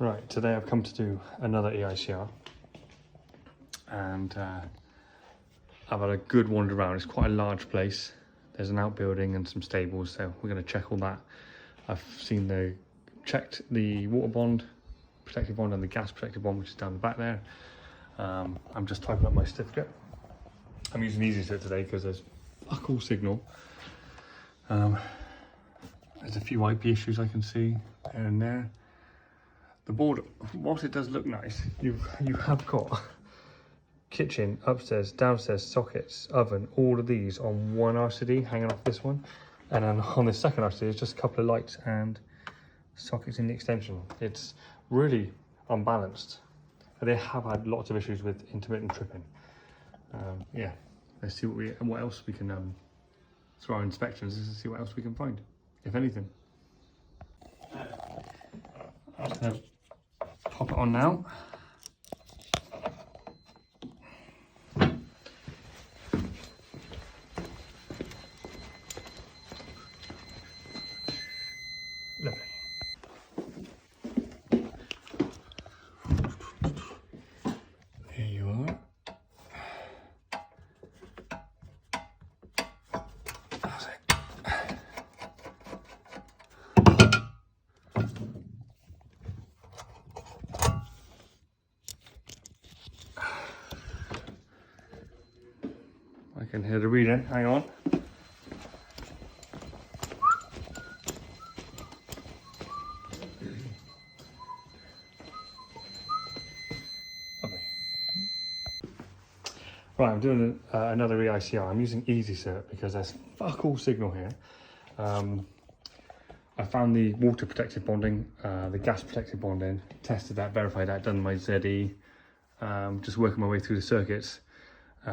Right, today I've come to do another EICR and I've had a good wander around. It's quite a large place. There's an outbuilding and some stables, so we're going to check all that. I've checked the water bond, protective bond, and the gas protective bond, which is down the back there. I'm just typing up my certificate. I'm using EICR today because there's fuck all signal. There's a few IP issues I can see here and there. The board, whilst it does look nice, you have got kitchen, upstairs, downstairs, sockets, oven, all of these on one RCD hanging off this one. And then on the second RCD, it's just a couple of lights and sockets in the extension. It's really unbalanced. They have had lots of issues with intermittent tripping. Yeah, let's see what else we can, through our inspections, and see what else we can find, if anything. I'm just gonna pop it on now. Lovely. Here you are. That's it. I can hear the reading, hang on. Right, I'm doing another EICR. I'm using EICR because there's fuck all signal here. I found the water protective bonding, the gas protective bonding, tested that, verified that, done my ZE, just working my way through the circuits.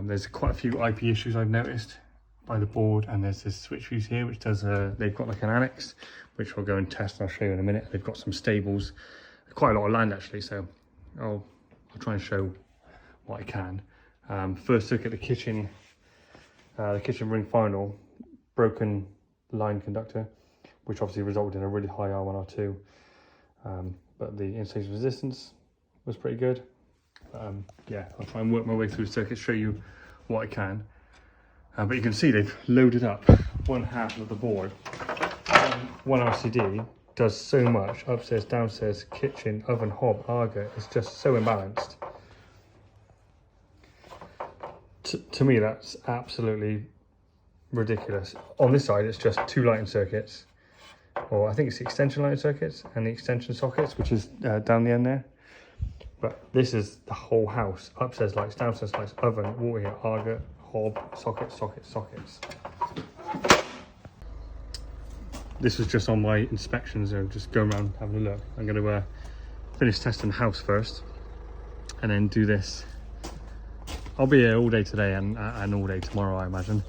There's quite a few IP issues I've noticed by the board, and there's this switch fuse here which does, they've got like an annex which we'll go and test and I'll show you in a minute. They've got some stables, quite a lot of land actually, so I'll try and show what I can. First look at the kitchen ring final, broken line conductor, which obviously resulted in a really high R1, R2, but the insulation resistance was pretty good. Yeah, I'll try and work my way through the circuit, show you what I can. But you can see they've loaded up one half of the board. One RCD does so much, upstairs, downstairs, kitchen, oven, hob, Arga. It's just so imbalanced. To me, that's absolutely ridiculous. On this side, it's just two lighting circuits, or I think it's the extension lighting circuits and the extension sockets, which is down the end there. But this is the whole house. Upstairs lights, downstairs lights, oven, water heater, Arga, hob, sockets, sockets, sockets. This was just on my inspections, so just going around having a look. I'm going to finish testing the house first and then do this. I'll be here all day today and all day tomorrow, I imagine.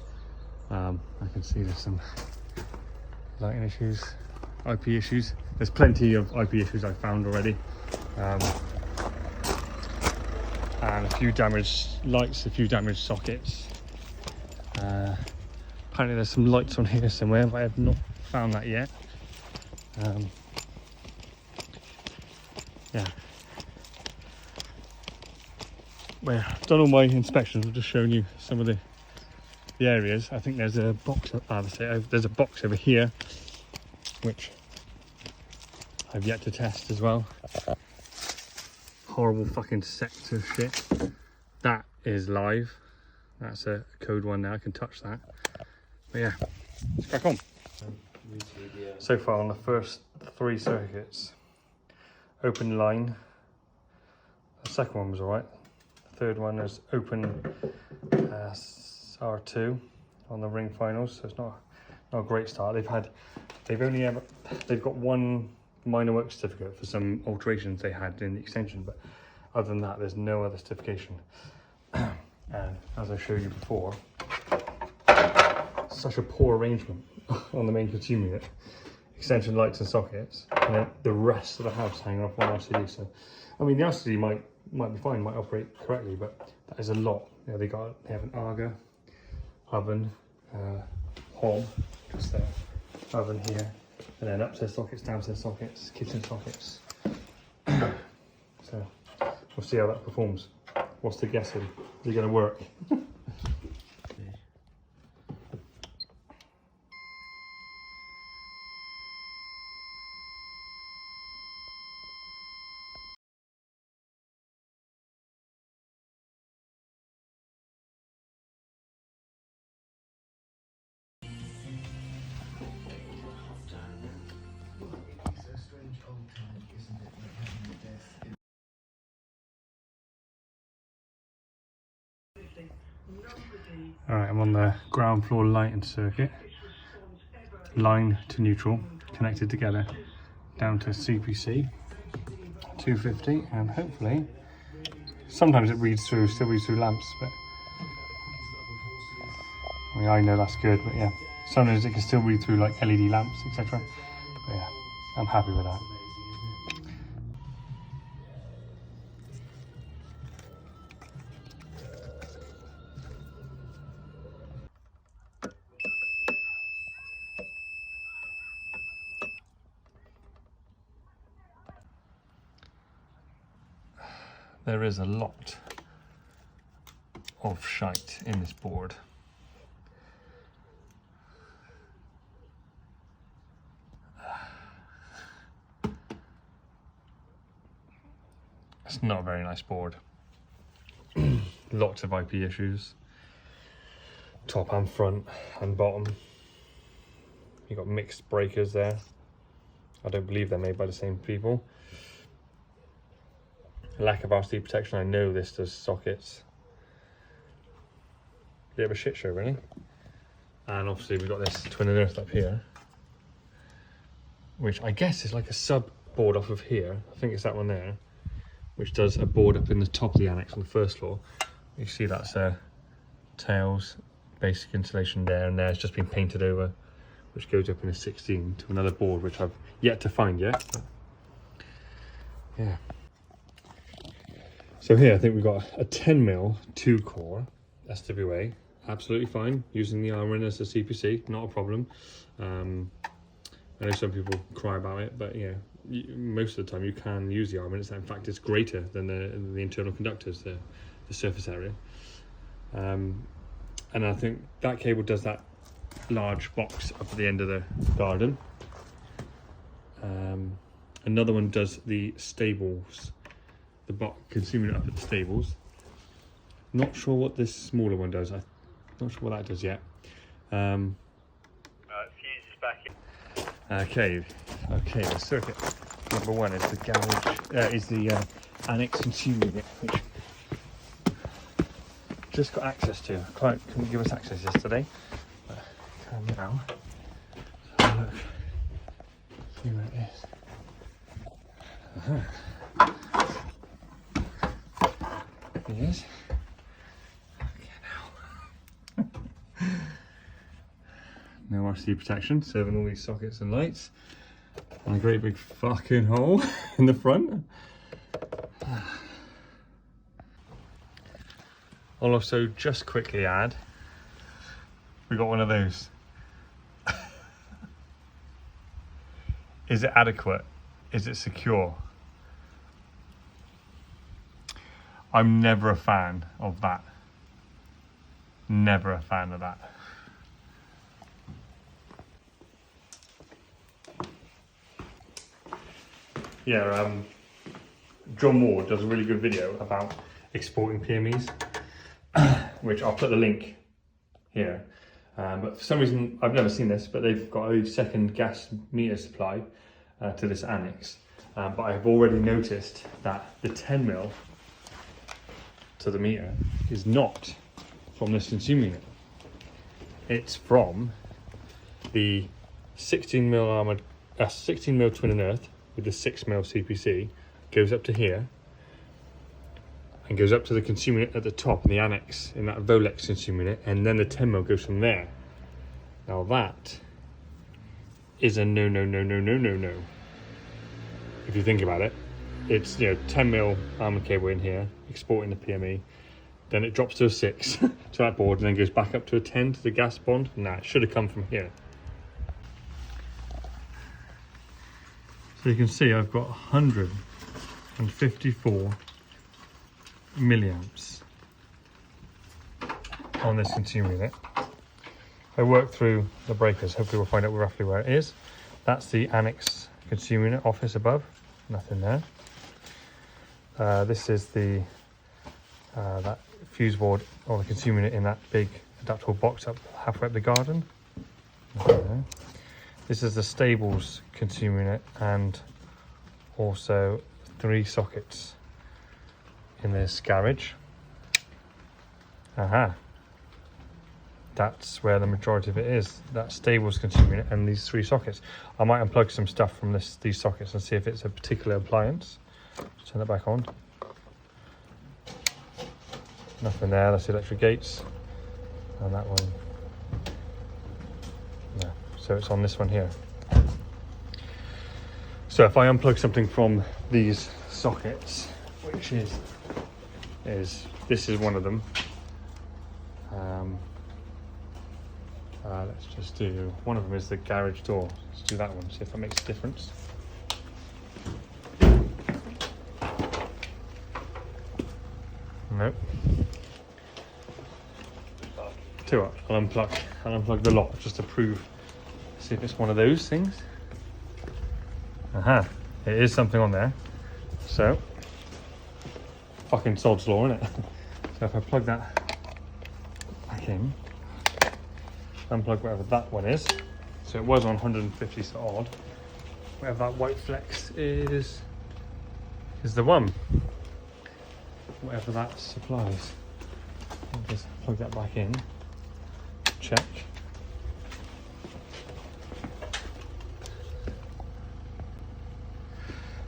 I can see there's some lighting issues, IP issues. There's plenty of IP issues I've found already. And a few damaged lights, a few damaged sockets. Apparently there's some lights on here somewhere, but I have not found that yet. Yeah. Well, I've done all my inspections. I've just shown you some of the areas. I think there's a box. There's a box over here, which I've yet to test as well. Horrible fucking sector shit. That is live. That's a code one now. I can touch that. But yeah, let's crack on. So far on the first three circuits, open line. The second one was alright. Third one is open R2 on the ring finals, so it's not a great start. They've got one minor work certificate for some alterations they had in the extension, but other than that, there's no other certification. And as I showed you before, such a poor arrangement on the main consumer unit, extension lights and sockets, and then the rest of the house hanging off one RCD. So, I mean, the RCD might be fine, might operate correctly, but that is a lot. You know, they have an Arga, oven, hob, just there, oven here, and then upstairs sockets, downstairs sockets, kitchen sockets. So we'll see how that performs. What's the guessing? Is it going to work? Alright, I'm on the ground floor lighting circuit, line to neutral, connected together, down to CPC 250, and hopefully, sometimes it still reads through lamps, but I mean, I know that's good, but yeah, sometimes it can still read through like LED lamps, etc. But yeah, I'm happy with that. There is a lot of shite in this board. It's not a very nice board. Lots of IP issues. Top and front and bottom. You've got mixed breakers there. I don't believe they're made by the same people. Lack of RC protection. I know this does sockets. Bit of a shit show, really. And obviously we've got this twin and earth up here, which I guess is like a sub board off of here. I think it's that one there, which does a board up in the top of the annex on the first floor. You see that's tails, basic insulation there, and there. It's just been painted over, which goes up in a 16 to another board, which I've yet to find yet. But yeah. So here I think we've got a 10mm 2-core SWA, absolutely fine. Using the Armin as a CPC, not a problem. I know some people cry about it, but yeah, most of the time you can use the Armin. In fact, it's greater than the internal conductors, the surface area. And I think that cable does that large box up at the end of the garden. Another one does the stables. The box consuming it up at the stables. Not sure what this smaller one does. I'm not sure what that does yet. Fuse is back in. Okay. The circuit number one is the garage. Is the annex consuming unit, which just got access to. Client couldn't give us access yesterday, but can now. So have a look. See where it is. Yes. Okay, now. No RC protection, serving all these sockets and lights. And a great big fucking hole in the front. I'll also just quickly add, we got one of those. Is it adequate? Is it secure? I'm never a fan of that. Never a fan of that. Yeah, John Ward does a really good video about exporting PMEs, which I'll put the link here. But for some reason, I've never seen this, but they've got a second gas meter supply to this annex. But I've already noticed that the 10mm to the meter is not from this consuming unit. It's from the 16mm armoured, 16mm twin and earth with the 6mm CPC, goes up to here and goes up to the consuming unit at the top in the annex in that Volex consuming unit, and then the 10mm goes from there. Now that is a no. If you think about it, it's 10mm armoured cable in here, exporting the PME, then it drops to a 6 to that board, and then goes back up to a 10 to the gas bond. Nah, it should have come from here. So you can see I've got 100 154 milliamps on this consumer unit. I worked through the breakers, hopefully we'll find out roughly where it is. That's the annex consumer unit office above, nothing there. This is the that fuse board or the consumer unit in that big adaptable box up halfway up the garden. Nothing there. This is the stables consumer unit and also 3 sockets in this garage. Aha. That's where the majority of it is. That stables consumer unit and these 3 sockets. I might unplug some stuff from these sockets and see if it's a particular appliance. Turn that back on. Nothing there, that's the electric gates. And that one. No. So it's on this one here. So if I unplug something from these sockets, which is this is one of them. Let's just do, one of them is the garage door. Let's do that one, see if that makes a difference. Nope. Tell you what, I'll unplug the lot just to prove, see if it's one of those things. Aha, it is something on there. So, fucking sod's law, innit? So if I plug that back in, unplug whatever that one is. So it was on 150 so odd. Whatever that white flex is the one. Whatever that supplies. I'll just plug that back in. Check.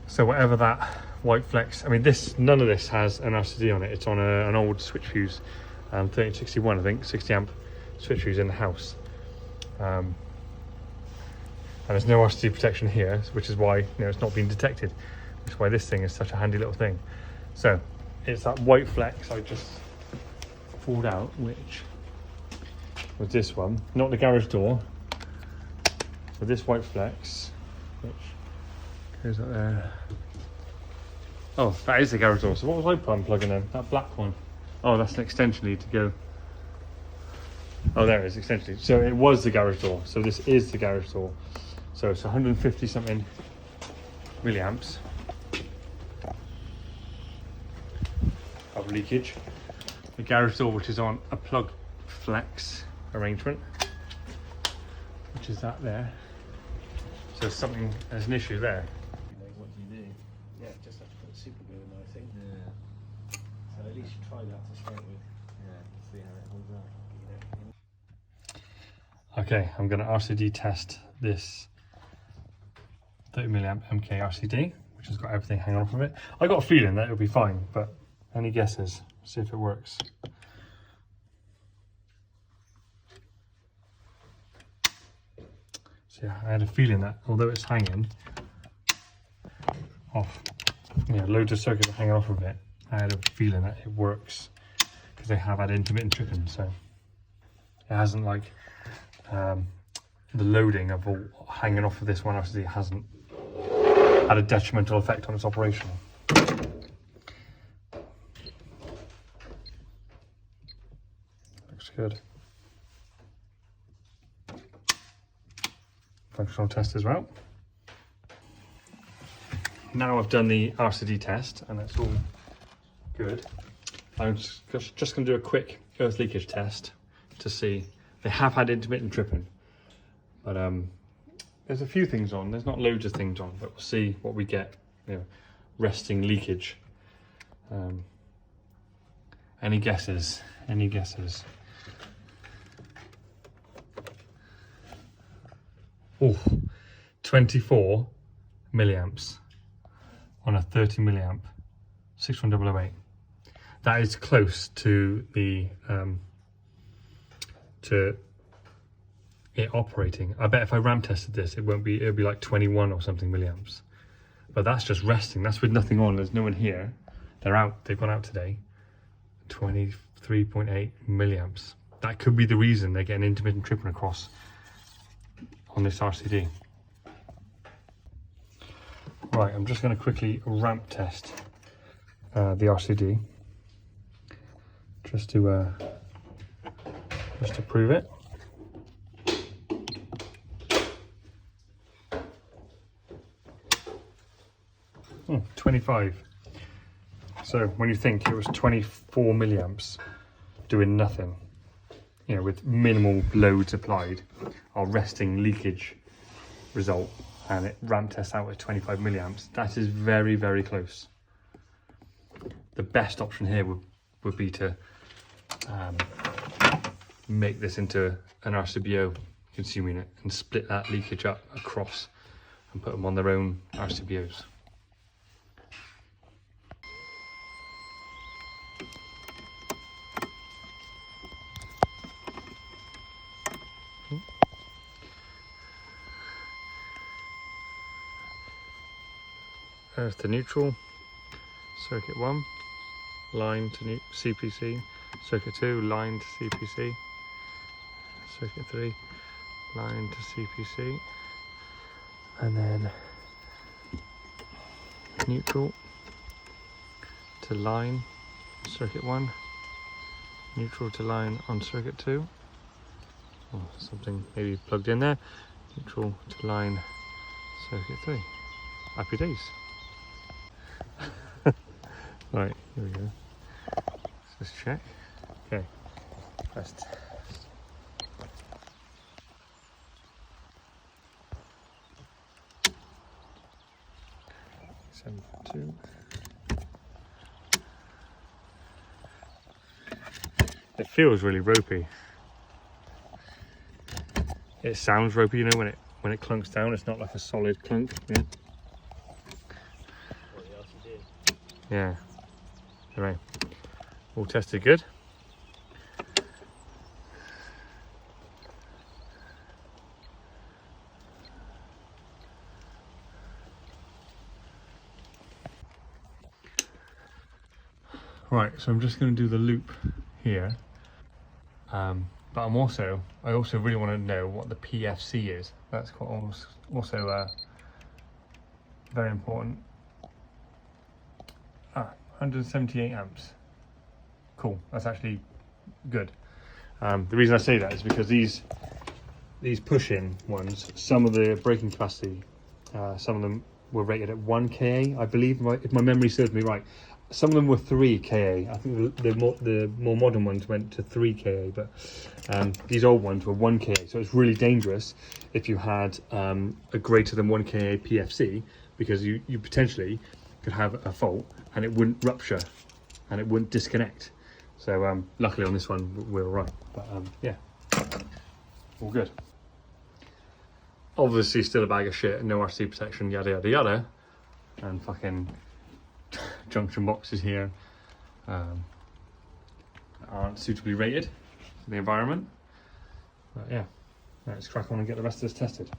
So whatever that white flex, I mean none of this has an RCD on it. It's on an old switch fuse, 1361 I think, 60 amp switch fuse in the house. And there's no RCD protection here, which is why it's not being detected. Which is why this thing is such a handy little thing. So it's that white flex I just pulled out, which was this one, not the garage door. So this white flex, which goes up there. Oh, that is the garage door. So what was I unplugging then? That black one. Oh, that's an extension lead to go. Oh, there it is, extension lead. So it was the garage door. So this is the garage door. So it's 150 something milliamps of leakage. The garage door, which is on a plug flex arrangement, which is that there. So there's an issue there. What do you do? Yeah, just have to put super glue in there, I think. Yeah. So at least you try that to start with. Yeah, see how it holds up. Okay, I'm going to RCD test this 30 milliamp MK RCD, which has got everything hanging off of it. I got a feeling that it'll be fine, but any guesses? See if it works. So yeah, I had a feeling that although it's hanging off, loads of circuits are hanging off of it, I had a feeling that it works because they have had intermittent tripping, so it hasn't like the loading of all hanging off of this one RCD hasn't had a detrimental effect on its operation. Looks good. Functional test as well. Now I've done the RCD test and it's all good. I'm just going to do a quick earth leakage test to see. They have had intermittent tripping, but there's a few things on. There's not loads of things on, but we'll see what we get. Resting leakage. Any guesses? Any guesses? Oh, 24 milliamps on a 30 milliamp 61008. That is close to the to it operating. I bet if I ramp tested this, it'll be like 21 or something milliamps. But that's just resting. That's with nothing on. There's no one here. They're out. They've gone out today. 23.8 milliamps. That could be the reason they're getting intermittent tripping across on this RCD. Right, I'm just going to quickly ramp test the RCD just to prove it. 25. So when you think it was 24 milliamps doing nothing, you know, with minimal loads applied, our resting leakage result, and it ramp tests out at 25 milliamps, that is very, very close. The best option here would be to make this into an RCBO consuming it and split that leakage up across and put them on their own RCBOs. Earth to neutral, circuit 1, line to CPC, circuit 2, line to CPC, circuit 3, line to CPC, and then neutral to line, circuit 1, neutral to line on circuit 2, oh, something maybe plugged in there, neutral to line, circuit 3. Happy days. Right, here we go. Let's just check. Okay, first. Two. It feels really ropey. It sounds ropey, you know, when it clunks down. It's not like a solid clunk. Yeah. Yeah. Anyway, all tested good. Right, so I'm just going to do the loop here, but I also really want to know what the PFC is. That's quite also very important. 178 amps. Cool, that's actually good. The reason I say that is because these push-in ones, some of the braking capacity, some of them were rated at 1 kA, I believe, if my memory serves me right. Some of them were 3 kA. I think the more modern ones went to 3 kA, but these old ones were 1 kA. So it's really dangerous if you had a greater than 1 kA PFC, because you potentially could have a fault and it wouldn't rupture and it wouldn't disconnect. So luckily on this one we're all right. But yeah, all good. Obviously still a bag of shit, no RC protection, yada yada yada, and fucking junction boxes here aren't suitably rated for the environment. But yeah, let's crack on and get the rest of this tested.